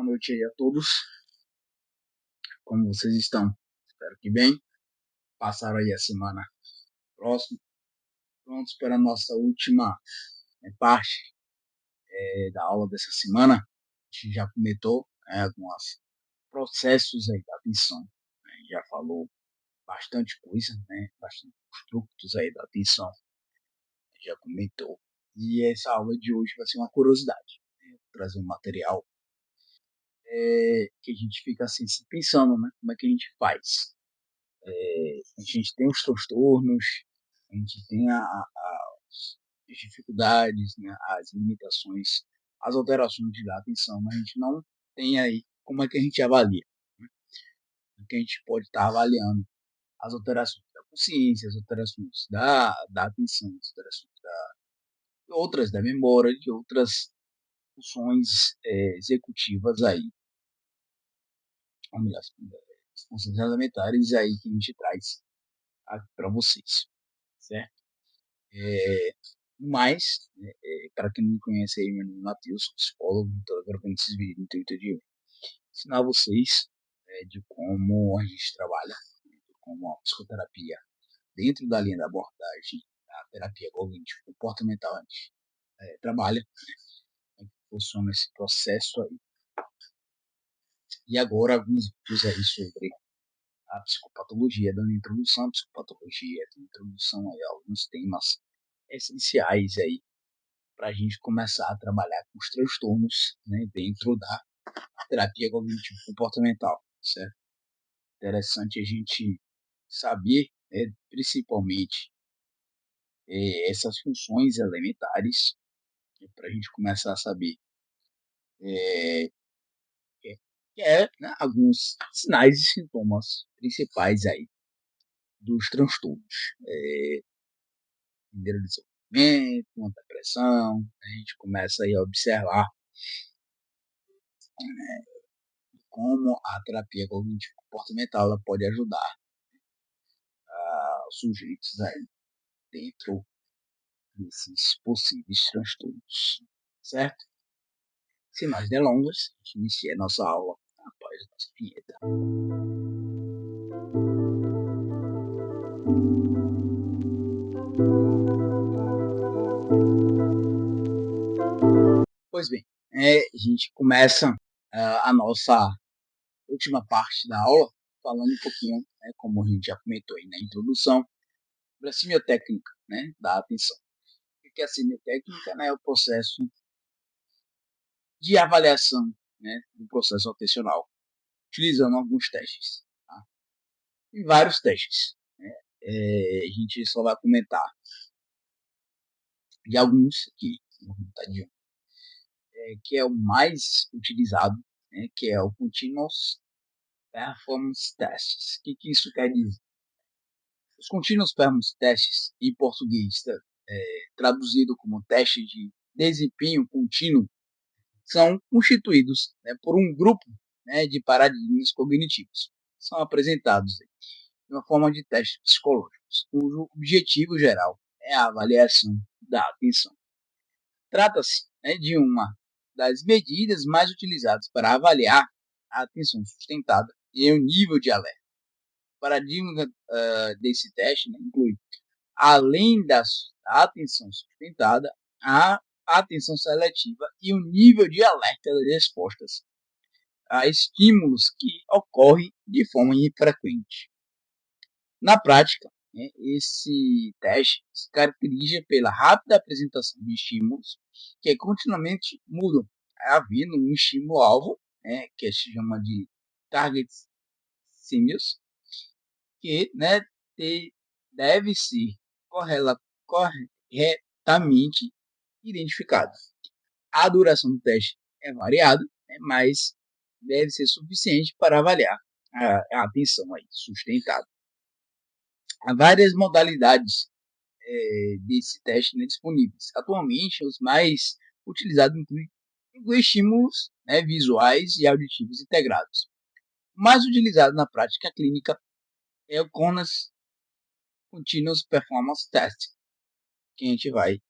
Boa noite aí a todos. Como vocês estão? Espero que bem. Passaram aí a semana próxima. Prontos para a nossa última parte da aula dessa semana. A gente já comentou alguns processos aí da atenção. A gente já falou bastante coisa, bastante construtos aí da atenção. A gente já comentou. E essa aula de hoje vai ser uma curiosidade. Vou trazer um material que a gente fica assim pensando, como é que a gente faz. A gente tem os transtornos, a gente tem as dificuldades, as limitações, as alterações da atenção, mas a gente não tem aí como é que a gente avalia, como é que a gente pode estar avaliando as alterações da consciência, as alterações da atenção, as alterações de outras da memória, de outras funções executivas aí, as funções elementares aí que a gente traz aqui para vocês, certo? Mas, para quem não me conhece aí, meu nome é Matheus, sou psicólogo, estou gravando esses vídeos no intuito de ensinar vocês de como a gente trabalha, de como a psicoterapia, dentro da linha da abordagem, da terapia cognitivo-comportamental, a gente trabalha, como funciona esse processo aí. E agora, alguns vídeos aí sobre a psicopatologia, dando introdução à psicopatologia, dando introdução aí a alguns temas essenciais aí, para a gente começar a trabalhar com os transtornos dentro da terapia cognitivo-comportamental, certo? Interessante a gente saber, principalmente, essas funções elementares, para a gente começar a saber alguns sinais e sintomas principais aí dos transtornos. Desenvolvimento, uma depressão, a gente começa aí a observar como a terapia cognitivo-comportamental ela pode ajudar os sujeitos aí dentro desses possíveis transtornos, certo? Sem mais delongas, a gente inicia a nossa aula após a nossa vinheta. Pois bem, a gente começa a nossa última parte da aula falando um pouquinho, como a gente já comentou aí na introdução, sobre a semiotécnica da atenção. O que é a semiotécnica? É o processo de avaliação do processo atencional, utilizando alguns testes. Tá? Tem vários testes. A gente só vai comentar de alguns aqui, que é o mais utilizado, que é o Continuous Performance Tests. O que isso quer dizer? Os Continuous Performance Tests, em português, traduzido como teste de desempenho contínuo, são constituídos por um grupo de paradigmas cognitivos. São apresentados de uma forma de testes psicológicos, cujo objetivo geral é a avaliação da atenção. Trata-se de uma das medidas mais utilizadas para avaliar a atenção sustentada e o nível de alerta. O paradigma desse teste inclui, além da atenção sustentada, a atenção seletiva e o nível de alerta das respostas a estímulos que ocorrem de forma infrequente. Na prática, esse teste se caracteriza pela rápida apresentação de estímulos que continuamente mudam, havendo um estímulo-alvo, que se chama de target stimulus, que deve ser corretamente identificado. A duração do teste é variada, mas deve ser suficiente para avaliar a atenção aí, sustentada. Há várias modalidades desse teste disponíveis. Atualmente, os mais utilizados incluem estímulos visuais e auditivos integrados. O mais utilizado na prática clínica é o Continuous Performance Test, que a gente vai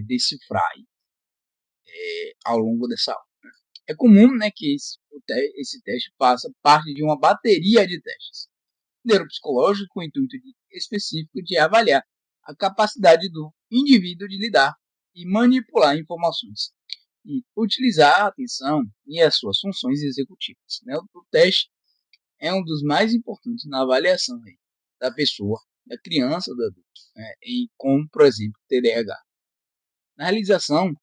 decifrar ao longo dessa aula. É comum, né, que esse teste faça parte de uma bateria de testes neuropsicológicos com o intuito específico de avaliar a capacidade do indivíduo de lidar e manipular informações e utilizar a atenção e as suas funções executivas. Né? O teste é um dos mais importantes na avaliação aí, da pessoa, da criança, do adulto, né? E como, por exemplo, TDAH. Na realização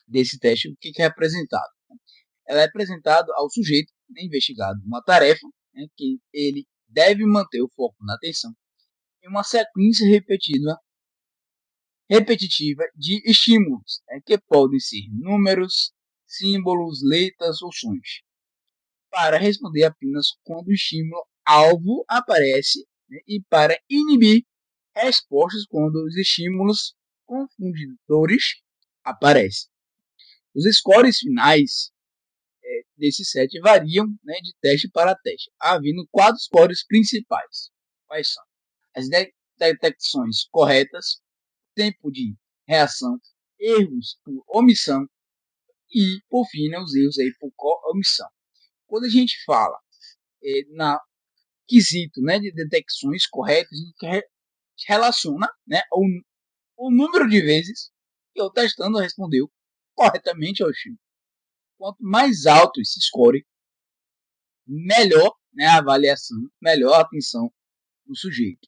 desse teste, o que é apresentado? Ela é apresentada ao sujeito, né, investigado, uma tarefa, né, que ele deve manter o foco na atenção em uma sequência repetitiva de estímulos, né, que podem ser números, símbolos, letras ou sons, para responder apenas quando o estímulo alvo aparece, né, e para inibir respostas quando os estímulos confundidores aparecem. Os scores finais desse set variam, né, de teste para teste, havendo 4 scores principais. Quais são? As detecções corretas, tempo de reação, erros por omissão e, por fim, né, os erros aí por omissão. Quando a gente fala na quesito, né, de detecções corretas, a gente relaciona, né, o número de vezes que o testando respondeu corretamente ao estímulo. Quanto mais alto esse score, melhor, né, a avaliação, melhor a atenção do sujeito.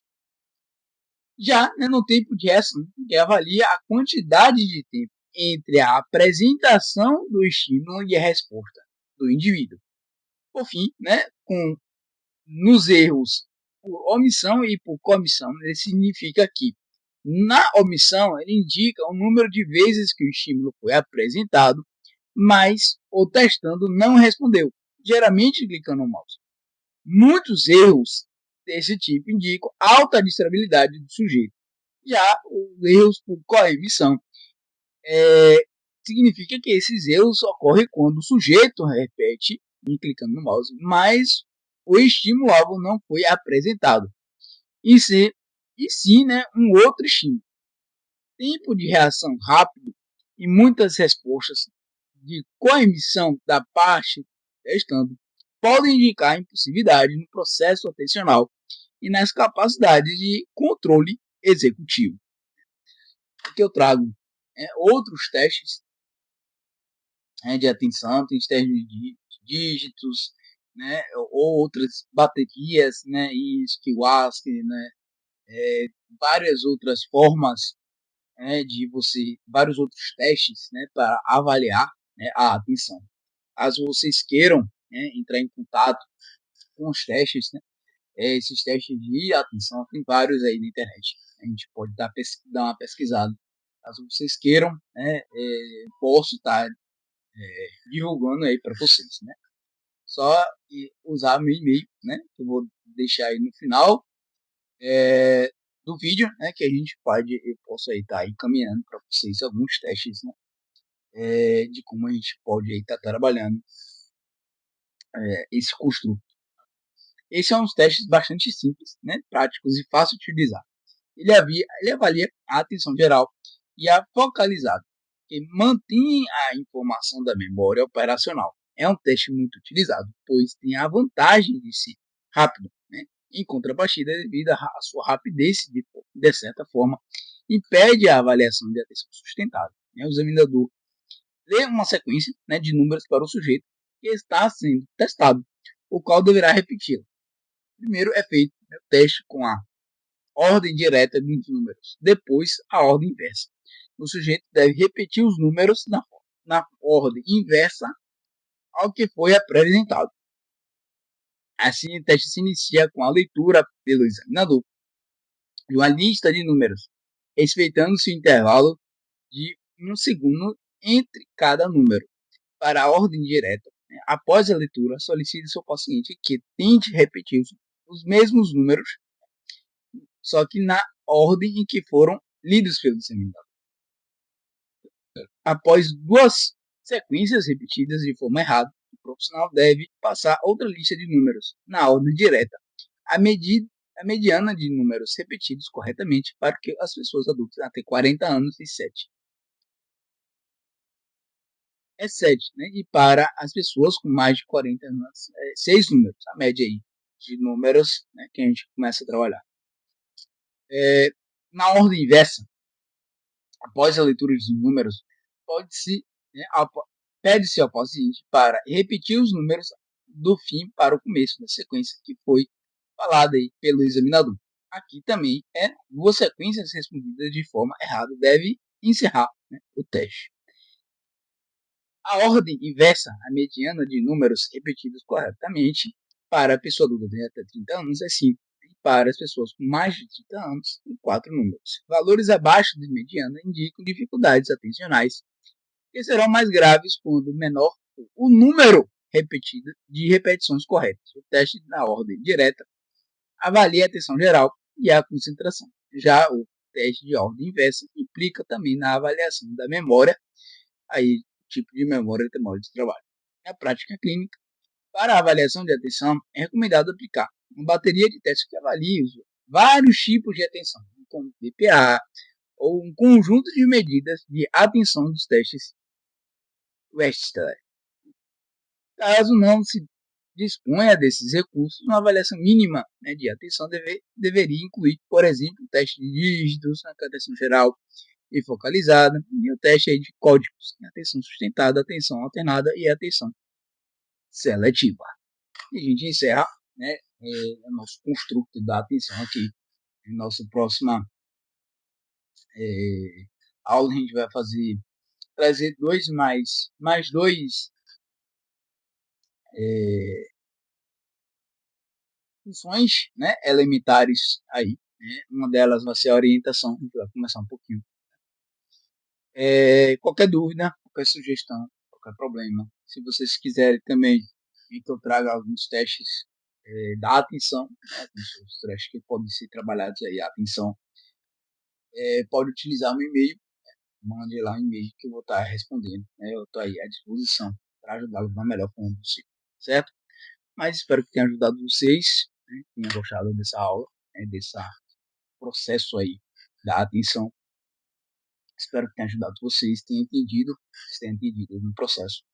Já, né, no tempo de reação, que avalia a quantidade de tempo entre a apresentação do estímulo e a resposta do indivíduo. Por fim, né, nos erros por omissão e por comissão, ele significa que na omissão ele indica o número de vezes que o estímulo foi apresentado, mas o testando não respondeu, geralmente clicando no mouse. Muitos erros desse tipo indicam alta distrabilidade do sujeito. Já os erros por coemissão significa que esses erros ocorrem quando o sujeito repete, clicando no mouse, mas o estímulo-alvo não foi apresentado. E sim, né, um outro estímulo. Tempo de reação rápido e muitas respostas de coemissão da parte testando podem indicar impulsividade no processo atencional e nas capacidades de controle executivo. Aqui eu trago outros testes de atenção, tem testes de dígitos, né, ou outras baterias, né, e Skiwask, né, várias outras formas, né, de você, vários outros testes, né, para avaliar, né, a atenção. Caso vocês queiram, né, entrar em contato com os testes, né, esses testes de atenção, tem vários aí na internet. A gente pode dar uma pesquisada. Caso vocês queiram, né, posso estar divulgando aí para vocês, né? Só usar meu e-mail, né? Que eu vou deixar aí no final do vídeo, né? Que eu posso aí estar encaminhando para vocês alguns testes, né? De como a gente pode aí estar trabalhando esse construto. Esses são uns testes bastante simples, né? Práticos e fáceis de utilizar. Ele avalia a atenção geral e a focalizada, que mantém a informação da memória operacional. É um teste muito utilizado, pois tem a vantagem de ser rápido, né? Em contrapartida, devido à sua rapidez, de certa forma, impede a avaliação de atenção sustentável. Né? O examinador lê uma sequência, né, de números para o sujeito que está sendo testado, o qual deverá repeti-la. Primeiro é feito, né, o teste com a ordem direta dos números, depois a ordem inversa. O sujeito deve repetir os números na ordem inversa ao que foi apresentado. Assim, o teste se inicia com a leitura pelo examinador de uma lista de números, respeitando-se o intervalo de 1 segundo entre cada número. Para a ordem direta, né, após a leitura, solicite ao paciente que tente repetir os mesmos números, só que na ordem em que foram lidos pelo examinador. Após 2 sequências repetidas de forma errada, o profissional deve passar outra lista de números na ordem direta, a mediana de números repetidos corretamente para que as pessoas adultas até 40 anos e 7. é 7, né? E para as pessoas com mais de 40 anos, 6 números, a média aí de números, né, que a gente começa a trabalhar. Na ordem inversa, após a leitura dos números, pode-se, né, pede-se ao paciente para repetir os números do fim para o começo da sequência que foi falada aí pelo examinador. Aqui também duas sequências respondidas de forma errada deve encerrar, né, o teste. A ordem inversa, a mediana de números repetidos corretamente para a pessoa adulta de até 30 anos é 5. E para as pessoas com mais de 30 anos, tem 4 números. Valores abaixo de mediana indicam dificuldades atencionais, que serão mais graves quando menor o número repetido de repetições corretas. O teste na ordem direta avalia a atenção geral e a concentração. Já o teste de ordem inversa implica também na avaliação da memória, aí tipo de memória e memória de trabalho. Na prática clínica, para a avaliação de atenção, é recomendado aplicar uma bateria de testes que avalie os vários tipos de atenção, como BPA, ou um conjunto de medidas de atenção dos testes Wechsler. Caso não se disponha desses recursos, uma avaliação mínima, né, de atenção deveria incluir, por exemplo, o teste de dígitos, a atenção geral e focalizada, e o teste aí de códigos, atenção sustentada, atenção alternada e atenção seletiva. E a gente encerra, né, o nosso construto da atenção aqui. Em nossa próxima aula a gente vai trazer mais dois funções, né, elementares aí. Né? Uma delas vai ser a orientação, a gente vai começar um pouquinho. Qualquer dúvida, qualquer sugestão, qualquer problema, se vocês quiserem também que eu traga alguns testes da atenção, né, os testes que podem ser trabalhados aí, a atenção, pode utilizar o meu e-mail, mande lá um e-mail que eu vou estar respondendo, né, eu estou aí à disposição para ajudá-los da melhor forma possível, certo? Mas espero que tenha ajudado vocês, né, tenham gostado dessa aula, né, desse processo aí da atenção. Espero que tenha ajudado vocês, tenham entendido no processo.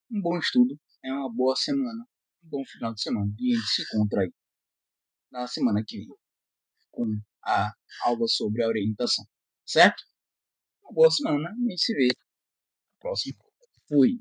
Um bom estudo, uma boa semana, um bom final de semana. E a gente se encontra aí na semana que vem com a aula sobre a orientação. Certo? Uma boa semana e a gente se vê na próxima. Fui.